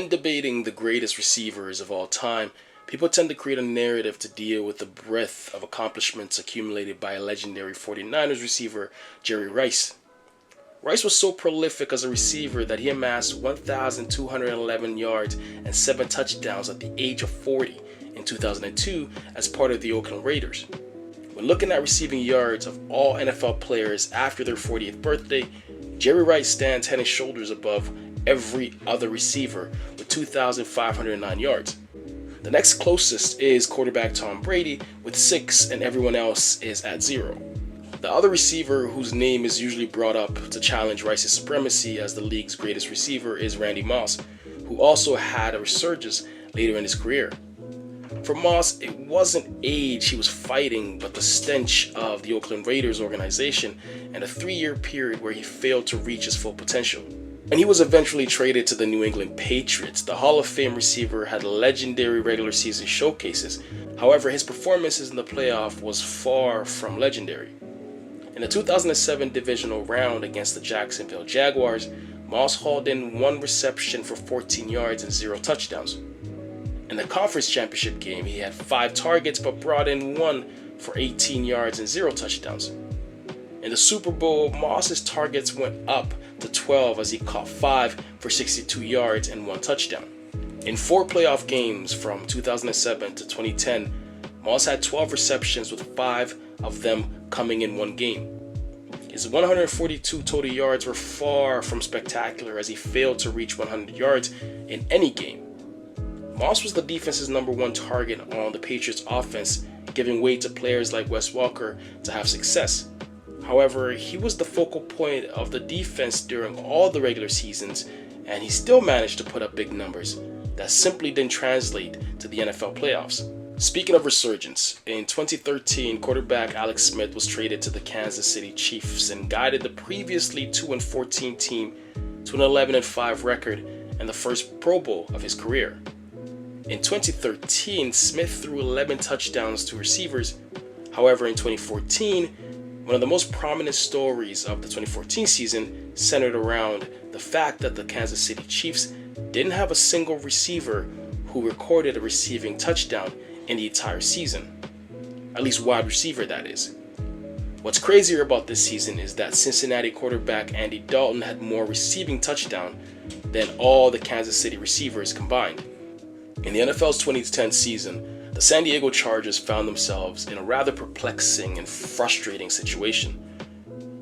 When debating the greatest receivers of all time, people tend to create a narrative to deal with the breadth of accomplishments accumulated by a legendary 49ers receiver, Jerry Rice. Rice was so prolific as a receiver that he amassed 1,211 yards and 7 touchdowns at the age of 40 in 2002 as part of the Oakland Raiders. When looking at receiving yards of all NFL players after their 40th birthday, Jerry Rice stands head and shoulders above every other receiver with 2,509 yards. The next closest is quarterback Tom Brady with 6, and everyone else is at 0. The other receiver whose name is usually brought up to challenge Rice's supremacy as the league's greatest receiver is Randy Moss, who also had a resurgence later in his career. For Moss, it wasn't age he was fighting, but the stench of the Oakland Raiders organization and a 3-year period where he failed to reach his full potential. When he was eventually traded to the New England Patriots, the Hall of Fame receiver had legendary regular season showcases. However, his performances in the playoff was far from legendary. In the 2007 divisional round against the Jacksonville Jaguars, Moss hauled in 1 reception for 14 yards and 0 touchdowns. In the conference championship game, he had 5 targets but brought in 1 for 18 yards and 0 touchdowns. In the Super Bowl, Moss's targets went up to 12 as he caught 5 for 62 yards and 1 touchdown. In 4 playoff games from 2007 to 2010, Moss had 12 receptions with 5 of them coming in 1 game. His 142 total yards were far from spectacular as he failed to reach 100 yards in any game. Moss was the defense's #1 target on the Patriots offense, giving way to players like Wes Welker to have success. However, he was the focal point of the defense during all the regular seasons, and he still managed to put up big numbers that simply didn't translate to the NFL playoffs. Speaking of resurgence, in 2013, quarterback Alex Smith was traded to the Kansas City Chiefs and guided the previously 2-14 team to an 11-5 record and the first Pro Bowl of his career. In 2013, Smith threw 11 touchdowns to receivers. However, in 2014, one of the most prominent stories of the 2014 season centered around the fact that the Kansas City Chiefs didn't have a single receiver who recorded a receiving touchdown in the entire season. At least wide receiver, that is. What's crazier about this season is that Cincinnati quarterback Andy Dalton had more receiving touchdowns than all the Kansas City receivers combined. In the NFL's 2010 season, the San Diego Chargers found themselves in a rather perplexing and frustrating situation.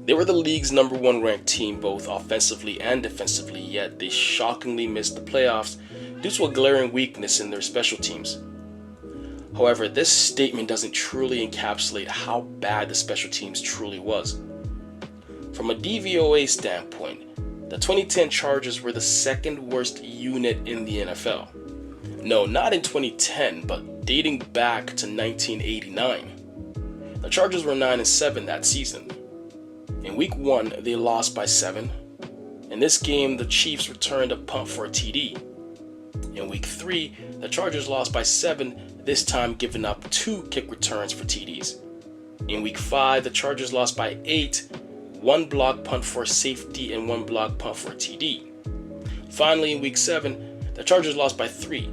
They were the league's #1 ranked team both offensively and defensively, yet they shockingly missed the playoffs due to a glaring weakness in their special teams. However, this statement doesn't truly encapsulate how bad the special teams truly was. From a DVOA standpoint, the 2010 Chargers were the 2nd worst unit in the NFL. No, not in 2010, but dating back to 1989. The Chargers were 9-7 that season. In week 1, they lost by 7. In this game, the Chiefs returned a punt for a TD. In week 3, the Chargers lost by 7, this time giving up 2 kick returns for TDs. In week 5, the Chargers lost by 8, 1 block punt for a safety and 1 block punt for a TD. Finally, in week 7, the Chargers lost by 3.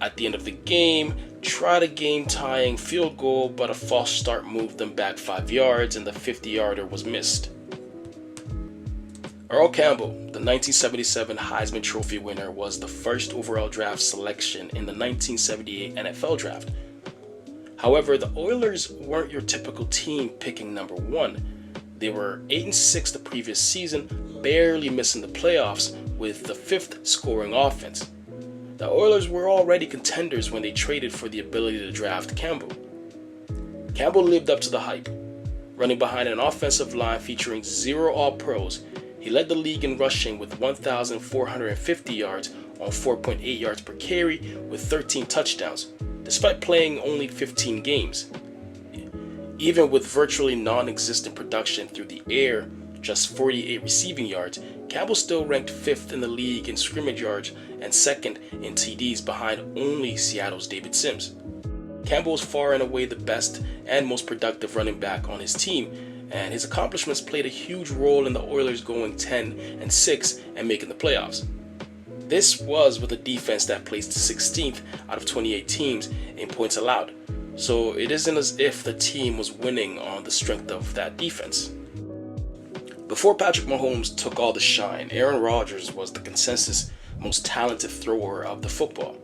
At the end of the game, tried a game-tying field goal, but a false start moved them back 5 yards and the 50-yarder was missed. Earl Campbell, the 1977 Heisman Trophy winner, was the first overall draft selection in the 1978 NFL Draft. However, the Oilers weren't your typical team picking #1. They were 8-6 the previous season, barely missing the playoffs with the 5th scoring offense. The Oilers were already contenders when they traded for the ability to draft Campbell. Campbell lived up to the hype. Running behind an offensive line featuring 0 All-Pros, he led the league in rushing with 1,450 yards on 4.8 yards per carry with 13 touchdowns, despite playing only 15 games. Even with virtually non-existent production through the air, just 48 receiving yards, Campbell still ranked 5th in the league in scrimmage yards and 2nd in TDs behind only Seattle's David Sims. Campbell was far and away the best and most productive running back on his team, and his accomplishments played a huge role in the Oilers going 10-6 and making the playoffs. This was with a defense that placed 16th out of 28 teams in points allowed, so it isn't as if the team was winning on the strength of that defense. Before Patrick Mahomes took all the shine, Aaron Rodgers was the consensus most talented thrower of the football.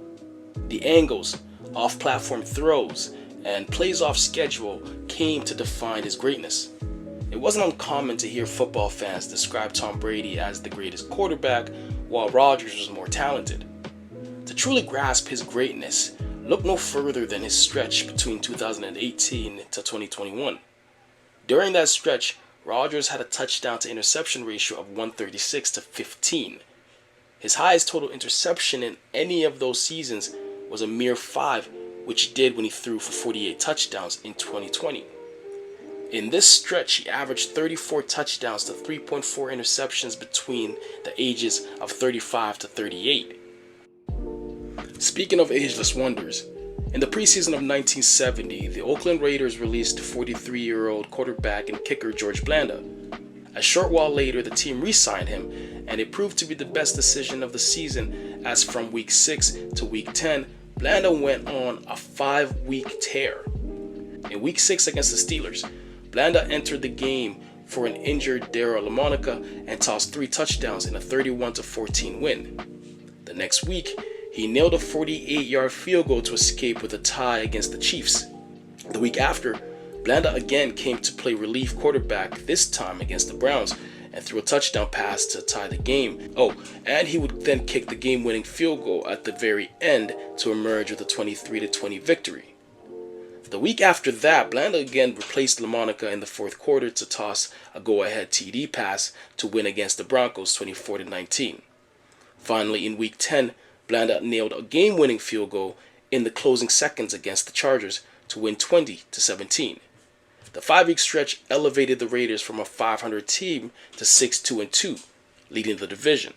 The angles, off-platform throws, and plays off schedule came to define his greatness. It wasn't uncommon to hear football fans describe Tom Brady as the greatest quarterback, while Rodgers was more talented. To truly grasp his greatness, look no further than his stretch between 2018 to 2021. During that stretch, Rodgers had a touchdown to interception ratio of 136 to 15. His highest total interception in any of those seasons was a mere 5, which he did when he threw for 48 touchdowns in 2020. In this stretch, he averaged 34 touchdowns to 3.4 interceptions between the ages of 35 to 38. Speaking of ageless wonders, in the preseason of 1970, the Oakland Raiders released 43-year-old quarterback and kicker George Blanda. A short while later, the team re-signed him, and it proved to be the best decision of the season, as from week 6 to week 10, Blanda went on a 5-week tear. In week 6 against the Steelers, Blanda entered the game for an injured Darryl LaMonica and tossed 3 touchdowns in a 31-14 win. The next week, he nailed a 48-yard field goal to escape with a tie against the Chiefs. The week after, Blanda again came to play relief quarterback, this time against the Browns, and threw a touchdown pass to tie the game. And he would then kick the game-winning field goal at the very end to emerge with a 23-20 victory. The week after that, Blanda again replaced LaMonica in the fourth quarter to toss a go-ahead TD pass to win against the Broncos 24-19. Finally, in week 10, Blanda nailed a game-winning field goal in the closing seconds against the Chargers to win 20-17. The 5-week stretch elevated the Raiders from a 500 team to 6-2-2, leading the division.